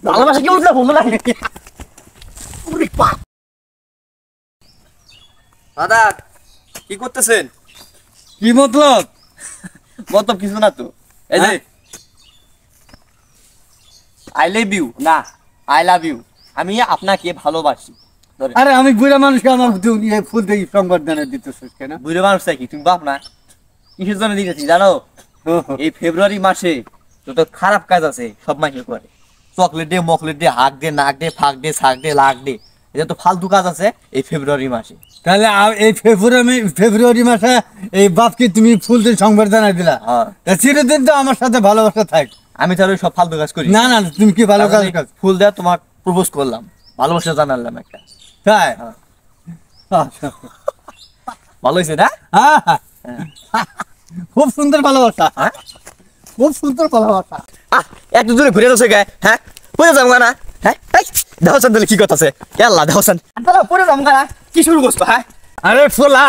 ভালোবাসা কি উঠলে বলবো না দাদা কি করতেছেন? কি মতলব? মতলব কিছু না তো, এই যে আই লাভ ইউ না আই লাভ ইউ, আমি আপনাকে ভালোবাসি। আরে আমি বুড়া মানুষকে আমার ফুল দেখি সংবর্ধনা দিতেছিস কেন? বুড়ো মানুষ কি তুমি বাপ না? কিসের জন্য দিতেছি জানো? এই ফেব্রুয়ারি মাসে যত খারাপ কাজ আছে সব মাসে করে, চকলেট দে মকলেট দে হাক দে নাক দে ফাঁক দে শাক দে লাগ দে, এটা তো ফালতু কাজ আছে এই ফেব্রুয়ারি মাসে। তাহলে এই ফেব্রুয়ারি মাসে এই বাপকে তুমি ফুল দিয়ে সংবর্ধনা দিলা? চিরদিন তো আমার সাথে ভালোবাসা থাক। আমি তাহলে সব ফালতু কাজ করি না? না তুমি কি ভালো কাজ? ফুল দেয়া তোমার প্রপোজ করলাম, ভালোবাসা জানালাম একটা, তাই? ভালো হয়েছে না? খুব সুন্দর ভালোবাসা, খুব সুন্দর ভালোবাসা। একটু দূরে ঘুরে যাচ্ছে গায়ে, হ্যাঁ পড়ে যাবো না? হ্যাঁ দেহসান তাহলে কি কথা আছে? আল্লাহ দেহসান পড়ে যাবো না, কি শুরু করছো? হ্যাঁ আরে ফুলা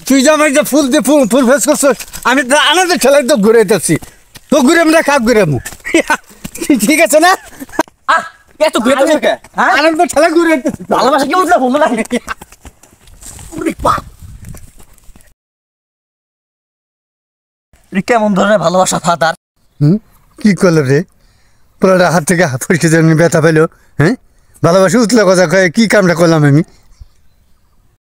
তুই যে আমার যে ফুল দিয়ে ফুল ফেস করছো, আমি আনন্দের ঠেলাই তো ঘুরে যাচ্ছি, তো ঘুরে আমরা কাক ঘুরে ঠিক আছে না? এত ঘুরে যাচ্ছে আনন্দ ঠেলা ঘুরে যাচ্ছি। ভালোবাসা কি উঠলে বলবো না কেমন ধরনের ভালোবাসা ফাদার? কি করলো রে? পোলাটা হাত থেকে ফসকে ব্যথা পেলো। হ্যাঁ ভালোবাসা উতলা কথা কয়ে কি কামটা করলাম আমি?